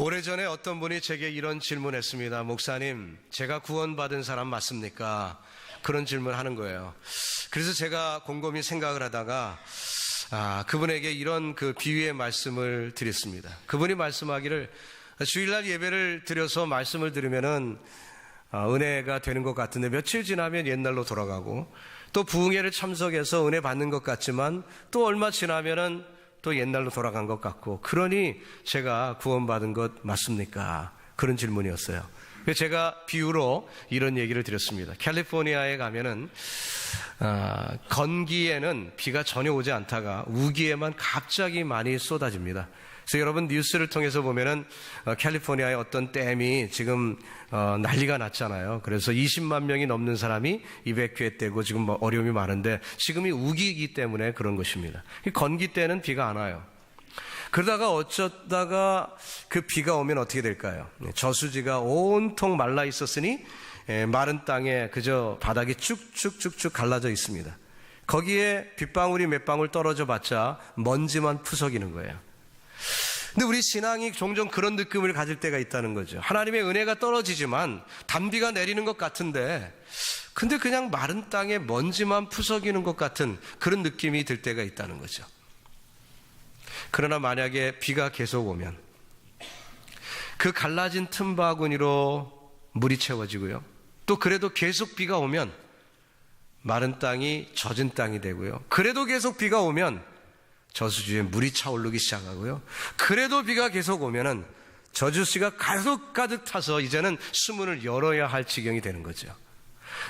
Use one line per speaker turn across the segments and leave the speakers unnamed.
오래전에 어떤 분이 제게 이런 질문했습니다. 목사님, 제가 구원받은 사람 맞습니까? 그런 질문을 하는 거예요. 그래서 제가 곰곰이 생각을 하다가 그분에게 이런 비유의 말씀을 드렸습니다. 그분이 말씀하기를 주일날 예배를 드려서 말씀을 들으면은 은혜가 되는 것 같은데 며칠 지나면 옛날로 돌아가고, 또 부흥회를 참석해서 은혜 받는 것 같지만 또 얼마 지나면은 또 옛날로 돌아간 것 같고, 그러니 제가 구원받은 것 맞습니까? 그런 질문이었어요. 그래서 제가 비유로 이런 얘기를 드렸습니다. 캘리포니아에 가면은 건기에는 비가 전혀 오지 않다가 우기에만 갑자기 많이 쏟아집니다. 그래서 여러분 뉴스를 통해서 보면은 캘리포니아의 어떤 댐이 지금 난리가 났잖아요. 그래서 20만 명이 넘는 사람이 이베큐에되고 지금 어려움이 많은데, 지금이 우기이기 때문에 그런 것입니다. 건기 때는 비가 안 와요. 그러다가 어쩌다가 그 비가 오면 어떻게 될까요? 저수지가 온통 말라 있었으니 마른 땅에 그저 바닥이 쭉쭉쭉쭉 갈라져 있습니다. 거기에 빗방울이 몇 방울 떨어져 봤자 먼지만 푸석이는 거예요. 근데 우리 신앙이 종종 그런 느낌을 가질 때가 있다는 거죠. 하나님의 은혜가 떨어지지만 단비가 내리는 것 같은데, 근데 그냥 마른 땅에 먼지만 푸석이는 것 같은 그런 느낌이 들 때가 있다는 거죠. 그러나 만약에 비가 계속 오면 그 갈라진 틈바구니로 물이 채워지고요, 또 그래도 계속 비가 오면 마른 땅이 젖은 땅이 되고요, 그래도 계속 비가 오면 저수지에 물이 차오르기 시작하고요, 그래도 비가 계속 오면은 저수지가 가득 타서 이제는 수문을 열어야 할 지경이 되는 거죠.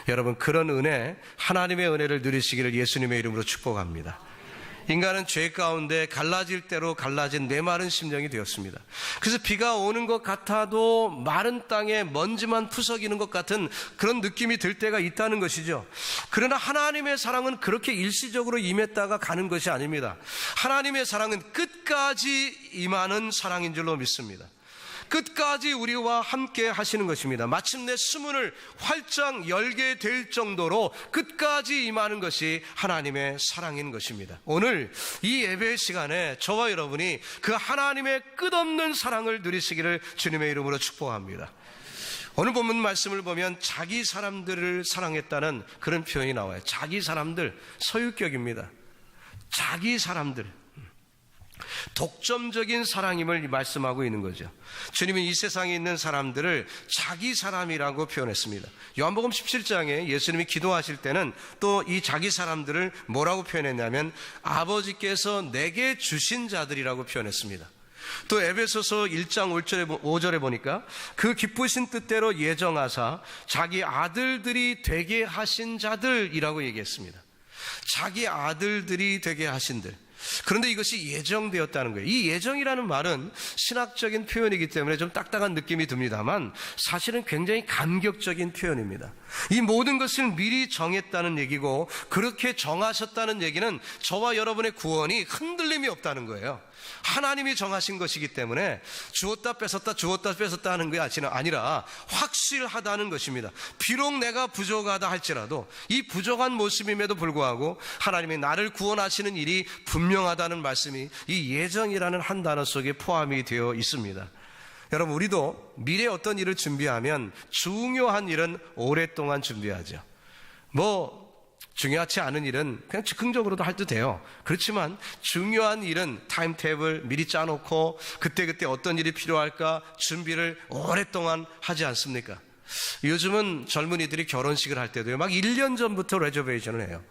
여러분, 그런 은혜, 하나님의 은혜를 누리시기를 예수님의 이름으로 축복합니다. 인간은 죄 가운데 갈라질 대로 갈라진 메마른 심령이 되었습니다. 그래서 비가 오는 것 같아도 마른 땅에 먼지만 푸석이는 것 같은 그런 느낌이 들 때가 있다는 것이죠. 그러나 하나님의 사랑은 그렇게 일시적으로 임했다가 가는 것이 아닙니다. 하나님의 사랑은 끝까지 임하는 사랑인 줄로 믿습니다. 끝까지 우리와 함께 하시는 것입니다. 마침내 수문을 활짝 열게 될 정도로 끝까지 임하는 것이 하나님의 사랑인 것입니다. 오늘 이 예배 시간에 저와 여러분이 그 하나님의 끝없는 사랑을 누리시기를 주님의 이름으로 축복합니다. 오늘 본문 말씀을 보면 자기 사람들을 사랑했다는 그런 표현이 나와요. 자기 사람들, 서유격입니다. 자기 사람들, 독점적인 사랑임을 말씀하고 있는 거죠. 주님은 이 세상에 있는 사람들을 자기 사람이라고 표현했습니다. 요한복음 17장에 예수님이 기도하실 때는 또 이 자기 사람들을 뭐라고 표현했냐면 아버지께서 내게 주신 자들이라고 표현했습니다. 또 에베소서 1장 5절에 보니까 그 기쁘신 뜻대로 예정하사 자기 아들들이 되게 하신 자들이라고 얘기했습니다. 자기 아들들이 되게 하신들. 그런데 이것이 예정되었다는 거예요. 이 예정이라는 말은 신학적인 표현이기 때문에 좀 딱딱한 느낌이 듭니다만 사실은 굉장히 감격적인 표현입니다. 이 모든 것을 미리 정했다는 얘기고, 그렇게 정하셨다는 얘기는 저와 여러분의 구원이 흔들림이 없다는 거예요. 하나님이 정하신 것이기 때문에 주었다 뺏었다 하는 게 아니라 확실하다는 것입니다. 비록 내가 부족하다 할지라도 이 부족한 모습임에도 불구하고 하나님이 나를 구원하시는 일이 분명하다는 말씀이 이 예정이라는 한 단어 속에 포함이 되어 있습니다. 여러분, 우리도 미래에 어떤 일을 준비하면 중요한 일은 오랫동안 준비하죠. 중요하지 않은 일은 그냥 즉흥적으로도 할 때 돼요. 그렇지만 중요한 일은 타임테이블 미리 짜놓고 그때그때 어떤 일이 필요할까 준비를 오랫동안 하지 않습니까? 요즘은 젊은이들이 결혼식을 할 때도요, 막 1년 전부터 레저베이션을 해요.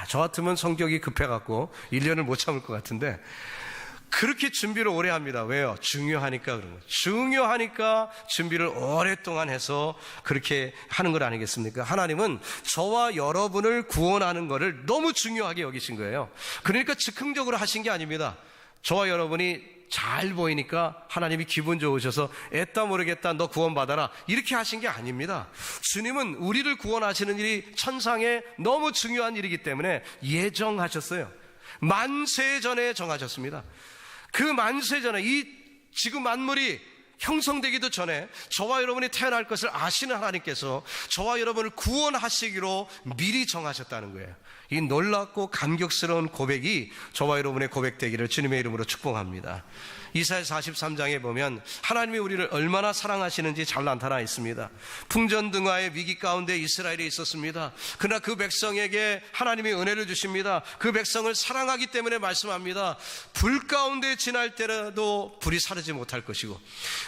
저 같으면 성격이 급해갖고 1년을 못 참을 것 같은데 그렇게 준비를 오래 합니다. 왜요? 중요하니까 그런 거예요. 중요하니까 준비를 오랫동안 해서 그렇게 하는 것 아니겠습니까? 하나님은 저와 여러분을 구원하는 것을 너무 중요하게 여기신 거예요. 그러니까 즉흥적으로 하신 게 아닙니다. 저와 여러분이 잘 보이니까 하나님이 기분 좋으셔서 애따 모르겠다 너 구원받아라 이렇게 하신 게 아닙니다. 주님은 우리를 구원하시는 일이 천상에 너무 중요한 일이기 때문에 예정하셨어요. 만세 전에 정하셨습니다. 그 만세 전에, 이 지구 만물이 형성되기도 전에 저와 여러분이 태어날 것을 아시는 하나님께서 저와 여러분을 구원하시기로 미리 정하셨다는 거예요. 이 놀랍고 감격스러운 고백이 저와 여러분의 고백되기를 주님의 이름으로 축복합니다. 이사야 43장에 보면 하나님이 우리를 얼마나 사랑하시는지 잘 나타나 있습니다. 풍전등화의 위기 가운데 이스라엘이 있었습니다. 그러나 그 백성에게 하나님이 은혜를 주십니다. 그 백성을 사랑하기 때문에 말씀합니다. 불 가운데 지날 때라도 불이 사르지 못할 것이고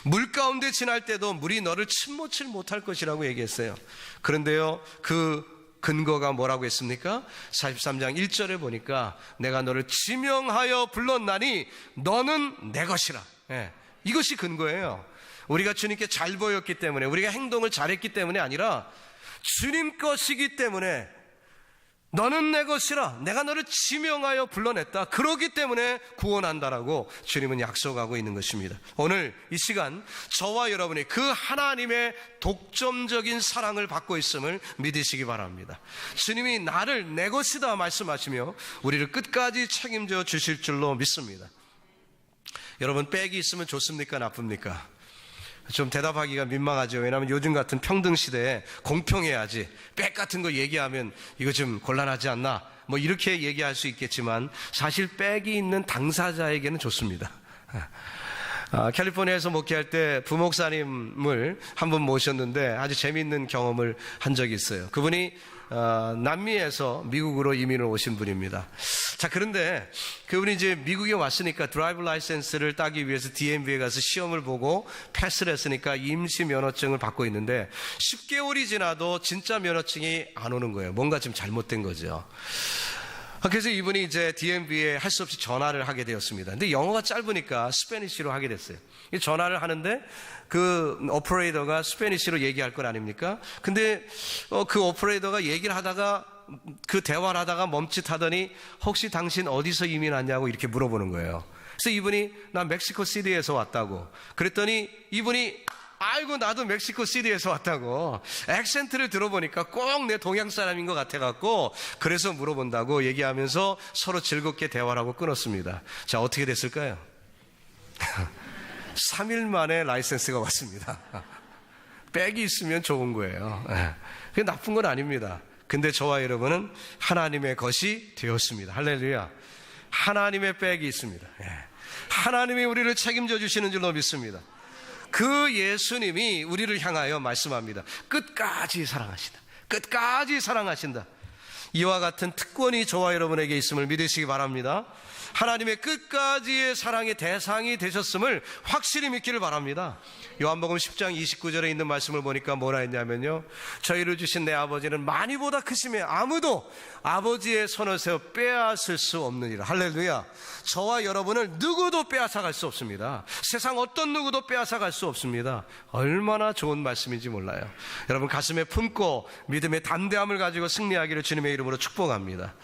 물 가운데 지날 때도 물이 너를 침몰치 못할 것이라고 얘기했어요. 그런데요, 그 근거가 뭐라고 했습니까? 43장 1절에 보니까 내가 너를 지명하여 불렀나니 너는 내 것이라. 이것이 근거예요. 우리가 주님께 잘 보였기 때문에, 우리가 행동을 잘했기 때문에 아니라 주님 것이기 때문에 너는 내 것이라, 내가 너를 지명하여 불러냈다. 그러기 때문에 구원한다라고 주님은 약속하고 있는 것입니다. 오늘 이 시간 저와 여러분이 그 하나님의 독점적인 사랑을 받고 있음을 믿으시기 바랍니다. 주님이 나를 내 것이다 말씀하시며 우리를 끝까지 책임져 주실 줄로 믿습니다. 여러분, 빽이 있으면 좋습니까? 나쁩니까? 좀 대답하기가 민망하죠. 왜냐하면 요즘 같은 평등 시대에 공평해야지, 빽 같은 거 얘기하면 이거 좀 곤란하지 않나, 뭐 이렇게 얘기할 수 있겠지만 사실 빽이 있는 당사자에게는 좋습니다. 캘리포니아에서 목회할 때 부목사님을 한 분 모셨는데 아주 재미있는 경험을 한 적이 있어요. 그분이 남미에서 미국으로 이민을 오신 분입니다. 자, 그런데 그분이 이제 미국에 왔으니까 드라이브 라이센스를 따기 위해서 DMV에 가서 시험을 보고 패스를 했으니까 임시 면허증을 받고 있는데 10개월이 지나도 진짜 면허증이 안 오는 거예요. 뭔가 좀 잘못된 거죠. 그래서 이분이 이제 DMV에 할 수 없이 전화를 하게 되었습니다. 근데 영어가 짧으니까 스페니쉬로 하게 됐어요. 전화를 하는데 그 오퍼레이터가 스페니쉬로 얘기할 건 아닙니까? 근데 그 오퍼레이터가 얘기를 하다가, 그 대화를 하다가 멈칫하더니 혹시 당신 어디서 이민 왔냐고 이렇게 물어보는 거예요. 그래서 이분이 나 멕시코 시티에서 왔다고. 그랬더니 이분이 아이고 나도 멕시코 시티에서 왔다고. 액센트를 들어보니까 꼭 내 동양 사람인 것 같아갖고 그래서 물어본다고 얘기하면서 서로 즐겁게 대화를 하고 끊었습니다. 자, 어떻게 됐을까요? 3일 만에 라이센스가 왔습니다. 빽이 있으면 좋은 거예요. 그게 나쁜 건 아닙니다. 근데 저와 여러분은 하나님의 것이 되었습니다. 할렐루야. 하나님의 빽이 있습니다. 하나님이 우리를 책임져 주시는 줄로 믿습니다. 그 예수님이 우리를 향하여 말씀합니다. 끝까지 사랑하신다. 끝까지 사랑하신다. 이와 같은 특권이 저와 여러분에게 있음을 믿으시기 바랍니다. 하나님의 끝까지의 사랑의 대상이 되셨음을 확실히 믿기를 바랍니다. 요한복음 10장 29절에 있는 말씀을 보니까 뭐라 했냐면요, 저희를 주신 내 아버지는 많이보다 크시며 아무도 아버지의 손에서 빼앗을 수 없느니라. 할렐루야. 저와 여러분을 누구도 빼앗아갈 수 없습니다. 세상 어떤 누구도 빼앗아갈 수 없습니다. 얼마나 좋은 말씀인지 몰라요. 여러분, 가슴에 품고 믿음의 담대함을 가지고 승리하기를 주님의 이름으로 축복합니다.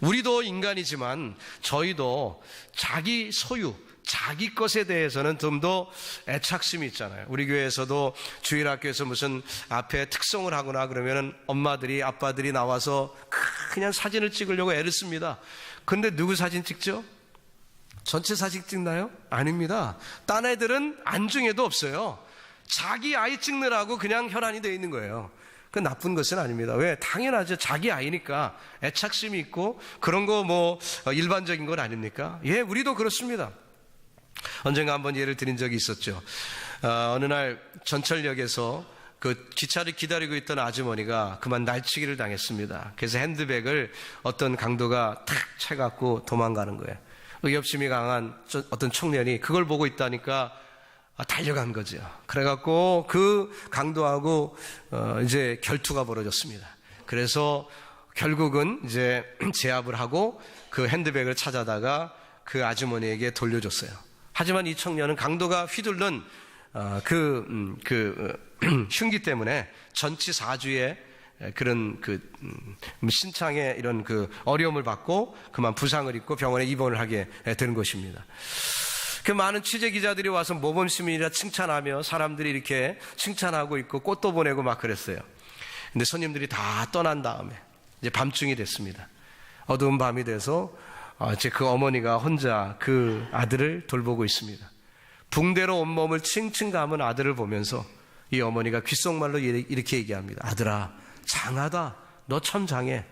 우리도 인간이지만 저희도 자기 소유, 자기 것에 대해서는 좀 더 애착심이 있잖아요. 우리 교회에서도 주일학교에서 무슨 앞에 특송을 하거나 그러면은 엄마들이, 아빠들이 나와서 그냥 사진을 찍으려고 애를 씁니다. 근데 누구 사진 찍죠? 전체 사진 찍나요? 아닙니다. 딴 애들은 안중에도 없어요. 자기 아이 찍느라고 그냥 혈안이 되어 있는 거예요. 그 나쁜 것은 아닙니다. 왜? 당연하죠. 자기 아이니까 애착심이 있고 그런 거 뭐 일반적인 건 아닙니까? 예, 우리도 그렇습니다. 언젠가 한번 예를 드린 적이 있었죠. 어느 날 전철역에서 그 기차를 기다리고 있던 아주머니가 그만 날치기를 당했습니다. 그래서 핸드백을 어떤 강도가 탁 채갖고 도망가는 거예요. 의협심이 강한 어떤 청년이 그걸 보고 있다니까 달려간 거죠. 그래갖고 그 강도하고 이제 결투가 벌어졌습니다. 그래서 결국은 이제 제압을 하고 그 핸드백을 찾아다가 그 아주머니에게 돌려줬어요. 하지만 이 청년은 강도가 휘둘른 흉기 때문에 전치 4주의 그런 신창에 이런 어려움을 받고 그만 부상을 입고 병원에 입원을 하게 된 것입니다. 그 많은 취재 기자들이 와서 모범시민이라 칭찬하며 사람들이 이렇게 칭찬하고 있고 꽃도 보내고 막 그랬어요. 근데 손님들이 다 떠난 다음에 이제 밤중이 됐습니다. 어두운 밤이 돼서 이제 그 어머니가 혼자 그 아들을 돌보고 있습니다. 붕대로 온몸을 칭칭 감은 아들을 보면서 이 어머니가 귓속말로 이렇게 얘기합니다. 아들아, 장하다. 너 참 장해.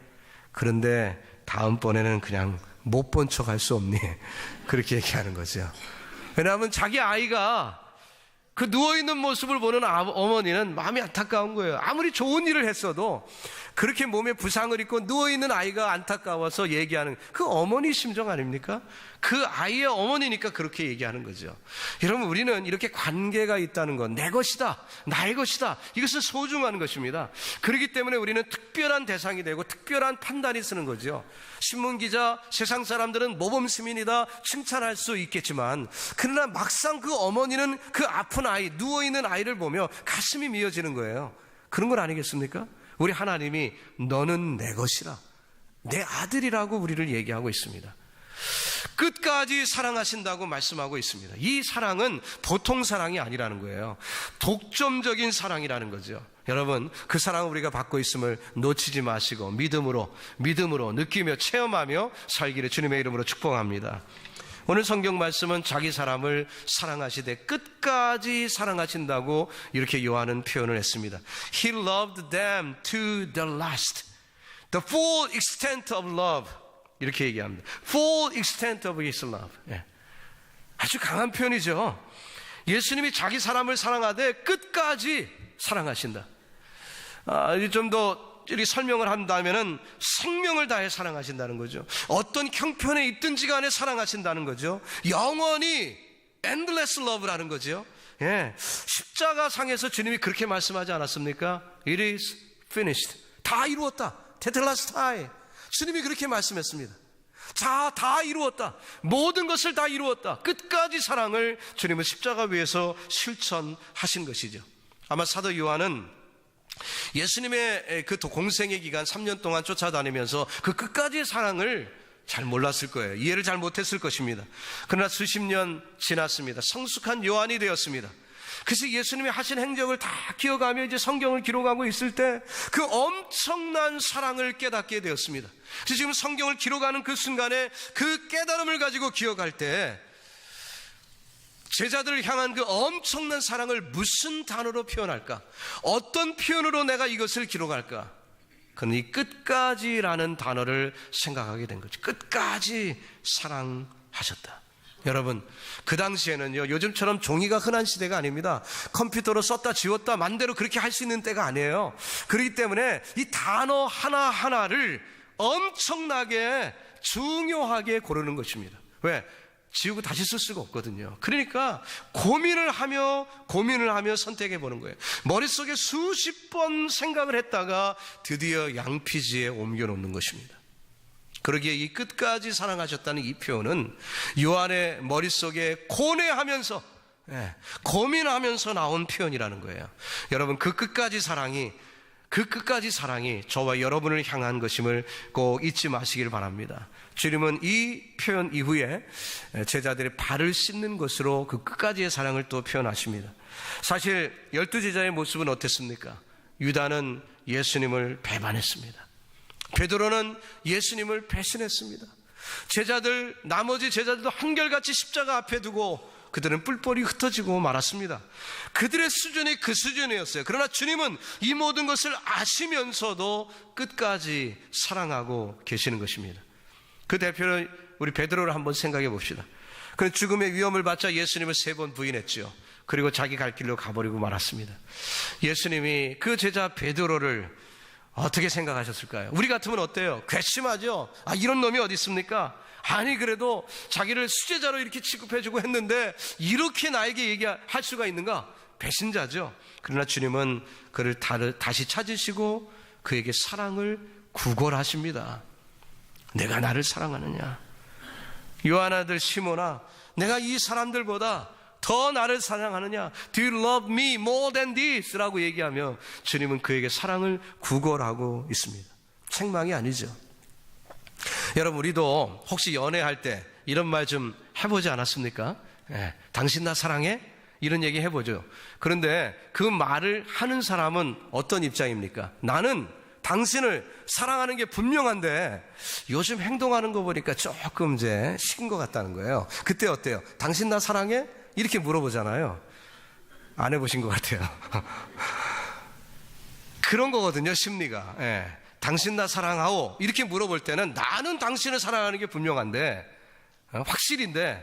그런데 다음번에는 그냥 못 본 척 할 수 없니? 그렇게 얘기하는 거죠. 왜냐하면 자기 아이가 그 누워있는 모습을 보는 어머니는 마음이 안타까운 거예요. 아무리 좋은 일을 했어도 그렇게 몸에 부상을 입고 누워있는 아이가 안타까워서 얘기하는 그 어머니 심정 아닙니까? 그 아이의 어머니니까 그렇게 얘기하는 거죠. 여러분, 우리는 이렇게 관계가 있다는 건 내 것이다, 나의 것이다, 이것은 소중한 것입니다. 그렇기 때문에 우리는 특별한 대상이 되고 특별한 판단이 쓰는 거죠. 신문기자, 세상 사람들은 모범시민이다 칭찬할 수 있겠지만, 그러나 막상 그 어머니는 그 아픈 아이, 누워있는 아이를 보며 가슴이 미어지는 거예요. 그런 건 아니겠습니까? 우리 하나님이 너는 내 것이라, 내 아들이라고 우리를 얘기하고 있습니다. 끝까지 사랑하신다고 말씀하고 있습니다. 이 사랑은 보통 사랑이 아니라는 거예요. 독점적인 사랑이라는 거죠. 여러분, 그 사랑을 우리가 받고 있음을 놓치지 마시고 믿음으로 느끼며 체험하며 살기를 주님의 이름으로 축복합니다. 오늘 성경 말씀은 자기 사람을 사랑하시되 끝까지 사랑하신다고 이렇게 요한은 표현을 했습니다. He loved them to the last. The full extent of love. 이렇게 얘기합니다. Full extent of his love. 예. 아주 강한 표현이죠. 예수님이 자기 사람을 사랑하되 끝까지 사랑하신다. 좀 더 이렇게 설명을 한다면은 생명을 다해 사랑하신다는 거죠. 어떤 형편에 있든지 간에 사랑하신다는 거죠. 영원히 endless love라는 거죠. 예. 십자가 상에서 주님이 그렇게 말씀하지 않았습니까? It is finished. 다 이루었다. 테텔라스타이. 주님이 그렇게 말씀했습니다. 자, 다 이루었다. 모든 것을 다 이루었다. 끝까지 사랑을 주님은 십자가 위에서 실천하신 것이죠. 아마 사도 요한은 예수님의 그 공생의 기간 3년 동안 쫓아다니면서 그 끝까지의 사랑을 잘 몰랐을 거예요. 이해를 잘 못했을 것입니다. 그러나 수십 년 지났습니다. 성숙한 요한이 되었습니다. 그래서 예수님이 하신 행적을 다 기억하며 이제 성경을 기록하고 있을 때 그 엄청난 사랑을 깨닫게 되었습니다. 그래서 지금 성경을 기록하는 그 순간에 그 깨달음을 가지고 기억할 때 제자들을 향한 그 엄청난 사랑을 무슨 단어로 표현할까? 어떤 표현으로 내가 이것을 기록할까? 그는 이 끝까지라는 단어를 생각하게 된 거죠. 끝까지 사랑하셨다. 여러분, 그 당시에는요, 요즘처럼 종이가 흔한 시대가 아닙니다. 컴퓨터로 썼다 지웠다 만대로 그렇게 할 수 있는 때가 아니에요. 그렇기 때문에 이 단어 하나하나를 엄청나게 중요하게 고르는 것입니다. 왜? 지우고 다시 쓸 수가 없거든요. 그러니까 고민을 하며 선택해 보는 거예요. 머릿속에 수십 번 생각을 했다가 드디어 양피지에 옮겨 놓는 것입니다. 그러기에 이 끝까지 사랑하셨다는 이 표현은 요한의 머릿속에 고민하면서 나온 표현이라는 거예요. 여러분, 그 끝까지 사랑이 저와 여러분을 향한 것임을 꼭 잊지 마시길 바랍니다. 주님은 이 표현 이후에 제자들의 발을 씻는 것으로 그 끝까지의 사랑을 또 표현하십니다. 사실 12제자의 모습은 어땠습니까? 유다는 예수님을 배반했습니다. 베드로는 예수님을 배신했습니다. 나머지 제자들도 한결같이 십자가 앞에 두고 그들은 뿔뿔이 흩어지고 말았습니다. 그들의 수준이 그 수준이었어요. 그러나 주님은 이 모든 것을 아시면서도 끝까지 사랑하고 계시는 것입니다. 그 대표는 우리 베드로를 한번 생각해 봅시다. 그는 죽음의 위험을 받자 예수님을 3번 부인했죠. 그리고 자기 갈 길로 가버리고 말았습니다. 예수님이 그 제자 베드로를 어떻게 생각하셨을까요? 우리 같으면 어때요? 괘씸하죠? 이런 놈이 어디 있습니까? 아니, 그래도 자기를 수제자로 이렇게 취급해주고 했는데 이렇게 나에게 얘기할 수가 있는가? 배신자죠. 그러나 주님은 그를 다시 찾으시고 그에게 사랑을 구걸하십니다. 내가 나를 사랑하느냐? 요한 아들 시몬아, 내가 이 사람들보다 더 나를 사랑하느냐? Do you love me more than this? 라고 얘기하며 주님은 그에게 사랑을 구걸하고 있습니다. 책망이 아니죠. 여러분, 우리도 혹시 연애할 때 이런 말 좀 해보지 않았습니까? 당신 나 사랑해? 이런 얘기 해보죠. 그런데 그 말을 하는 사람은 어떤 입장입니까? 나는 당신을 사랑하는 게 분명한데 요즘 행동하는 거 보니까 조금 이제 식은 것 같다는 거예요. 그때 어때요? 당신 나 사랑해? 이렇게 물어보잖아요. 안 해보신 것 같아요. 그런 거거든요, 심리가. 당신 나 사랑하오? 이렇게 물어볼 때는 나는 당신을 사랑하는 게 분명한데, 확실인데,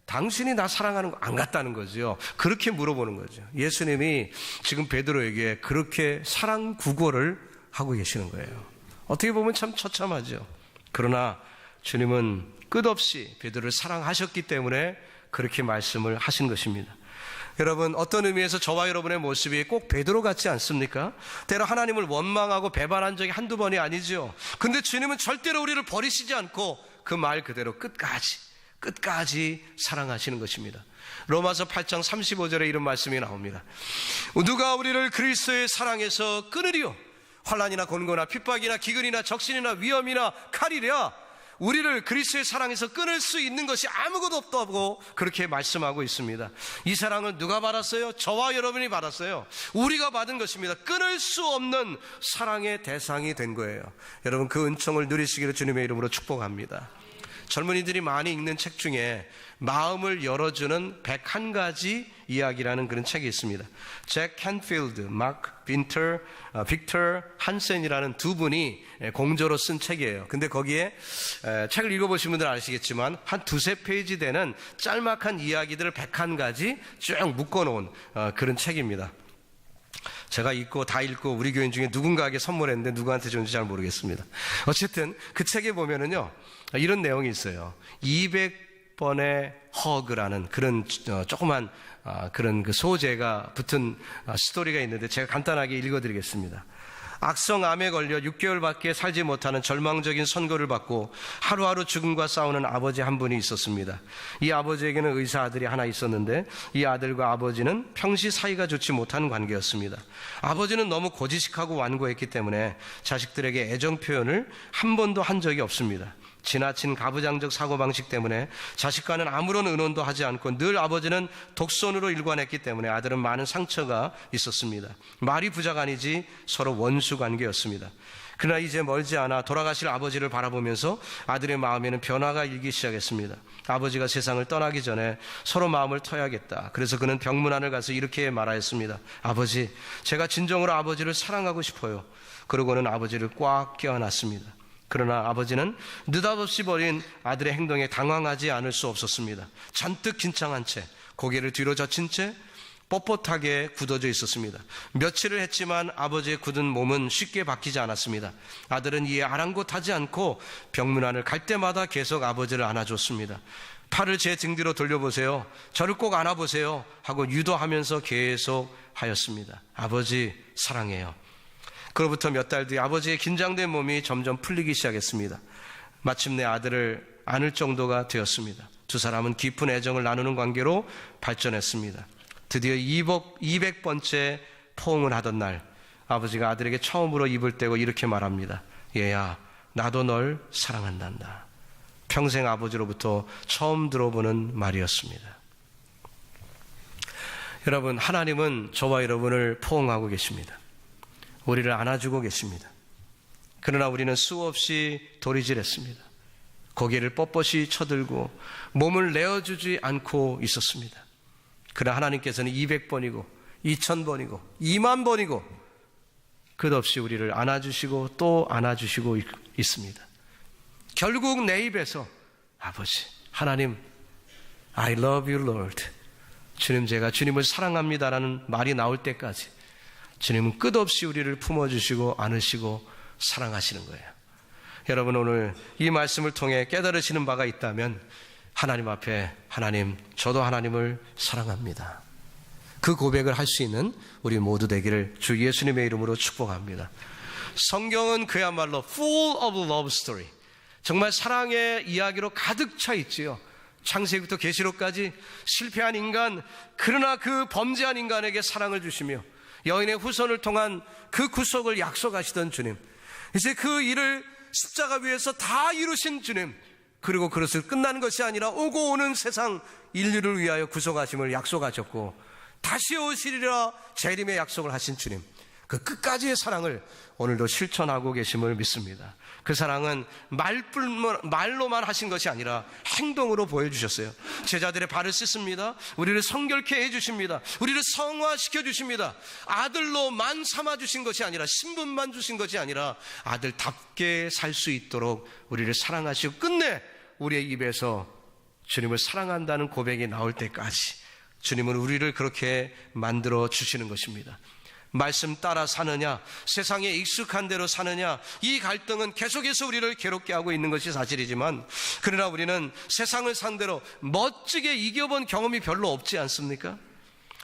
당신이 나 사랑하는 거 안 같다는 거죠. 그렇게 물어보는 거죠. 예수님이 지금 베드로에게 그렇게 사랑 구걸을 하고 계시는 거예요. 어떻게 보면 참 처참하죠. 그러나 주님은 끝없이 베드로를 사랑하셨기 때문에 그렇게 말씀을 하신 것입니다. 여러분, 어떤 의미에서 저와 여러분의 모습이 꼭 베드로 같지 않습니까? 때로 하나님을 원망하고 배반한 적이 한두 번이 아니죠. 근데 주님은 절대로 우리를 버리시지 않고 그 말 그대로 끝까지 사랑하시는 것입니다. 로마서 8장 35절에 이런 말씀이 나옵니다. 누가 우리를 그리스도의 사랑에서 끊으리요? 환난이나 곤고나 핍박이나 기근이나 적신이나 위험이나 칼이랴. 우리를 그리스도의 사랑에서 끊을 수 있는 것이 아무것도 없다고 그렇게 말씀하고 있습니다. 이 사랑을 누가 받았어요? 저와 여러분이 받았어요. 우리가 받은 것입니다. 끊을 수 없는 사랑의 대상이 된 거예요. 여러분, 그 은총을 누리시기를 주님의 이름으로 축복합니다. 젊은이들이 많이 읽는 책 중에 마음을 열어주는 101가지 이야기라는 그런 책이 있습니다. 잭 캔필드, 마크 빅터 한센이라는 두 분이 공저로 쓴 책이에요. 근데 거기에 책을 읽어보신 분들은 아시겠지만 한 두세 페이지 되는 짤막한 이야기들을 101가지 쭉 묶어놓은 그런 책입니다. 제가 다 읽고 우리 교인 중에 누군가에게 선물했는데 누구한테 줬는지 잘 모르겠습니다. 어쨌든 그 책에 보면은요, 이런 내용이 있어요. 200번의 허그라는 그런 조그만 그런 그 소재가 붙은 스토리가 있는데 제가 간단하게 읽어드리겠습니다. 악성암에 걸려 6개월밖에 살지 못하는 절망적인 선고를 받고 하루하루 죽음과 싸우는 아버지 한 분이 있었습니다. 이 아버지에게는 의사 아들이 하나 있었는데 이 아들과 아버지는 평시 사이가 좋지 못한 관계였습니다. 아버지는 너무 고지식하고 완고했기 때문에 자식들에게 애정 표현을 한 번도 한 적이 없습니다. 지나친 가부장적 사고방식 때문에 자식과는 아무런 의논도 하지 않고 늘 아버지는 독선으로 일관했기 때문에 아들은 많은 상처가 있었습니다. 말이 부자간이지 서로 원수 관계였습니다. 그러나 이제 멀지 않아 돌아가실 아버지를 바라보면서 아들의 마음에는 변화가 일기 시작했습니다. 아버지가 세상을 떠나기 전에 서로 마음을 터야겠다. 그래서 그는 병문안을 가서 이렇게 말하였습니다. 아버지, 제가 진정으로 아버지를 사랑하고 싶어요. 그러고는 아버지를 꽉 껴안았습니다. 그러나 아버지는 느닷없이 버린 아들의 행동에 당황하지 않을 수 없었습니다. 잔뜩 긴장한 채 고개를 뒤로 젖힌 채 뻣뻣하게 굳어져 있었습니다. 며칠을 했지만 아버지의 굳은 몸은 쉽게 바뀌지 않았습니다. 아들은 이에 아랑곳하지 않고 병문안을 갈 때마다 계속 아버지를 안아줬습니다. 팔을 제 등 뒤로 돌려보세요. 저를 꼭 안아보세요. 하고 유도하면서 계속 하였습니다. 아버지 사랑해요. 그로부터 몇 달 뒤 아버지의 긴장된 몸이 점점 풀리기 시작했습니다. 마침내 아들을 안을 정도가 되었습니다. 두 사람은 깊은 애정을 나누는 관계로 발전했습니다. 드디어 200번째 포옹을 하던 날 아버지가 아들에게 처음으로 입을 떼고 이렇게 말합니다. 얘야, 나도 널 사랑한단다. 평생 아버지로부터 처음 들어보는 말이었습니다. 여러분, 하나님은 저와 여러분을 포옹하고 계십니다. 우리를 안아주고 계십니다. 그러나 우리는 수없이 도리질했습니다. 고개를 뻣뻣이 쳐들고 몸을 내어주지 않고 있었습니다. 그러나 하나님께서는 200번이고 2000번이고 20000번이고 끝없이 우리를 안아주시고 또 안아주시고 있습니다. 결국 내 입에서 아버지, 하나님, I love you Lord, 주님, 제가 주님을 사랑합니다라는 말이 나올 때까지 주님은 끝없이 우리를 품어주시고 안으시고 사랑하시는 거예요. 여러분, 오늘 이 말씀을 통해 깨달으시는 바가 있다면 하나님 앞에, 하나님, 저도 하나님을 사랑합니다, 그 고백을 할 수 있는 우리 모두 되기를 주 예수님의 이름으로 축복합니다. 성경은 그야말로 full of love story, 정말 사랑의 이야기로 가득 차 있지요. 창세기부터 계시록까지 실패한 인간, 그러나 그 범죄한 인간에게 사랑을 주시며 여인의 후손을 통한 그 구속을 약속하시던 주님, 이제 그 일을 십자가 위에서 다 이루신 주님, 그리고 그것을 끝나는 것이 아니라 오고 오는 세상 인류를 위하여 구속하심을 약속하셨고 다시 오시리라 재림의 약속을 하신 주님, 그 끝까지의 사랑을 오늘도 실천하고 계심을 믿습니다. 그 사랑은 말로만 하신 것이 아니라 행동으로 보여주셨어요. 제자들의 발을 씻습니다. 우리를 성결케 해주십니다. 우리를 성화시켜 주십니다. 아들로만 삼아주신 것이 아니라, 신분만 주신 것이 아니라 아들답게 살 수 있도록 우리를 사랑하시고 끝내 우리의 입에서 주님을 사랑한다는 고백이 나올 때까지 주님은 우리를 그렇게 만들어 주시는 것입니다. 말씀 따라 사느냐, 세상에 익숙한 대로 사느냐, 이 갈등은 계속해서 우리를 괴롭게 하고 있는 것이 사실이지만, 그러나 우리는 세상을 상대로 멋지게 이겨본 경험이 별로 없지 않습니까?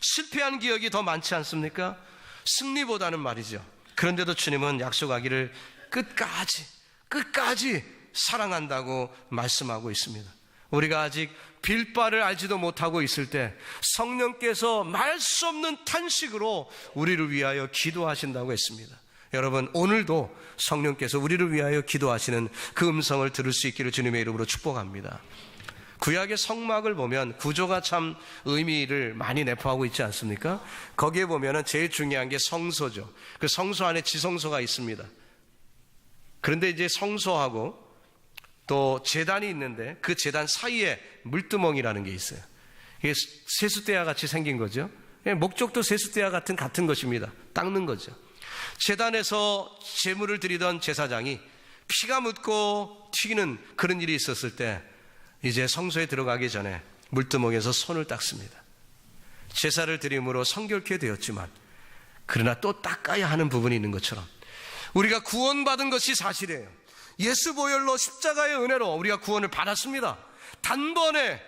실패한 기억이 더 많지 않습니까? 승리보다는 말이죠. 그런데도 주님은 약속하기를 끝까지 사랑한다고 말씀하고 있습니다. 우리가 아직 빌바를 알지도 못하고 있을 때 성령께서 말 수 없는 탄식으로 우리를 위하여 기도하신다고 했습니다. 여러분, 오늘도 성령께서 우리를 위하여 기도하시는 그 음성을 들을 수 있기를 주님의 이름으로 축복합니다. 구약의 성막을 보면 구조가 참 의미를 많이 내포하고 있지 않습니까? 거기에 보면은 제일 중요한 게 성소죠. 그 성소 안에 지성소가 있습니다. 그런데 이제 성소하고 또 제단이 있는데 그 제단 사이에 물두멍이라는 게 있어요. 이게 세숫대야 같이 생긴 거죠. 목적도 세숫대야 같은 것입니다. 닦는 거죠. 제단에서 제물을 드리던 제사장이 피가 묻고 튀기는 그런 일이 있었을 때 이제 성소에 들어가기 전에 물두멍에서 손을 닦습니다. 제사를 드림으로 성결케 되었지만 그러나 또 닦아야 하는 부분이 있는 것처럼 우리가 구원받은 것이 사실이에요. 예수 보혈로 십자가의 은혜로 우리가 구원을 받았습니다. 단번에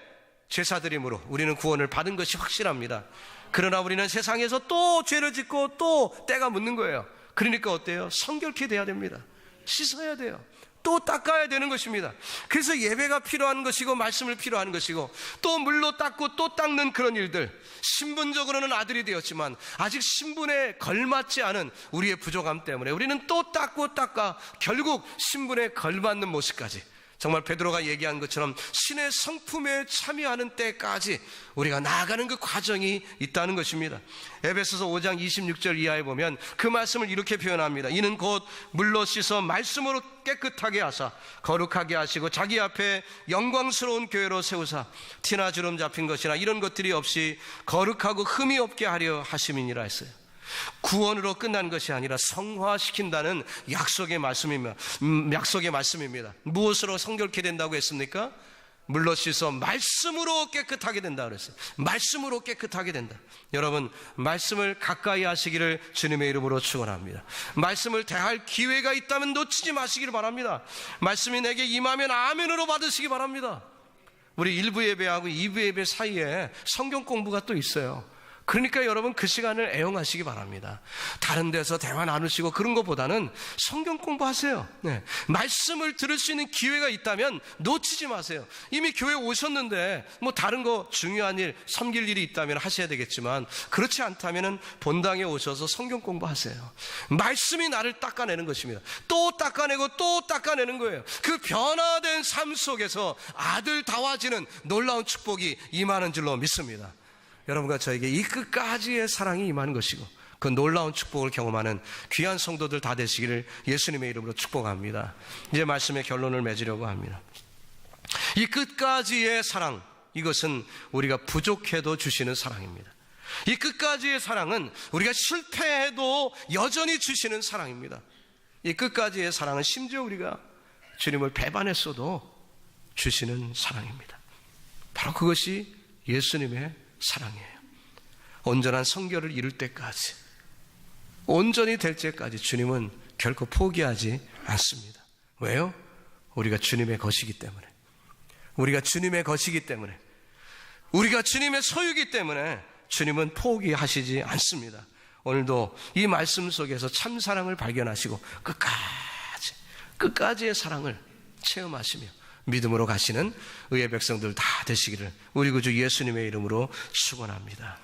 제사드림으로 우리는 구원을 받은 것이 확실합니다. 그러나 우리는 세상에서 또 죄를 짓고 또 때가 묻는 거예요. 그러니까 어때요? 성결케 돼야 됩니다. 씻어야 돼요. 또 닦아야 되는 것입니다. 그래서 예배가 필요한 것이고 말씀을 필요한 것이고 또 물로 닦고 또 닦는 그런 일들, 신분적으로는 아들이 되었지만 아직 신분에 걸맞지 않은 우리의 부족함 때문에 우리는 또 닦고 닦아 결국 신분에 걸맞는 모습까지, 정말 베드로가 얘기한 것처럼 신의 성품에 참여하는 때까지 우리가 나아가는 그 과정이 있다는 것입니다. 에베소서 5장 26절 이하에 보면 그 말씀을 이렇게 표현합니다. 이는 곧 물로 씻어 말씀으로 깨끗하게 하사 거룩하게 하시고 자기 앞에 영광스러운 교회로 세우사 티나 주름 잡힌 것이나 이런 것들이 없이 거룩하고 흠이 없게 하려 하심이니라 했어요. 구원으로 끝난 것이 아니라 성화시킨다는 약속의 말씀입니다. 무엇으로 성결케 된다고 했습니까? 물로 씻어 말씀으로 깨끗하게 된다 그랬어요. 말씀으로 깨끗하게 된다. 여러분, 말씀을 가까이 하시기를 주님의 이름으로 축원합니다. 말씀을 대할 기회가 있다면 놓치지 마시기를 바랍니다. 말씀이 내게 임하면 아멘으로 받으시기 바랍니다. 우리 1부 예배하고 2부 예배 사이에 성경 공부가 또 있어요. 그러니까 여러분 그 시간을 애용하시기 바랍니다. 다른 데서 대화 나누시고 그런 것보다는 성경 공부하세요. 네. 말씀을 들을 수 있는 기회가 있다면 놓치지 마세요. 이미 교회 오셨는데 뭐 다른 거 중요한 일, 섬길 일이 있다면 하셔야 되겠지만 그렇지 않다면 본당에 오셔서 성경 공부하세요. 말씀이 나를 닦아내는 것입니다. 또 닦아내고 또 닦아내는 거예요. 그 변화된 삶 속에서 아들다워지는 놀라운 축복이 임하는 줄로 믿습니다. 여러분과 저에게 이 끝까지의 사랑이 임하는 것이고 그 놀라운 축복을 경험하는 귀한 성도들 다 되시기를 예수님의 이름으로 축복합니다. 이제 말씀의 결론을 맺으려고 합니다. 이 끝까지의 사랑, 이것은 우리가 부족해도 주시는 사랑입니다. 이 끝까지의 사랑은 우리가 실패해도 여전히 주시는 사랑입니다. 이 끝까지의 사랑은 심지어 우리가 주님을 배반했어도 주시는 사랑입니다. 바로 그것이 예수님의 사랑이에요. 온전한 성결을 이룰 때까지, 온전히 될 때까지 주님은 결코 포기하지 않습니다. 왜요? 우리가 주님의 것이기 때문에, 우리가 주님의 것이기 때문에, 우리가 주님의 소유이기 때문에 주님은 포기하시지 않습니다. 오늘도 이 말씀 속에서 참 사랑을 발견하시고 끝까지의 사랑을 체험하시며 믿음으로 가시는 의의 백성들 다 되시기를 우리 구주 예수님의 이름으로 축원합니다.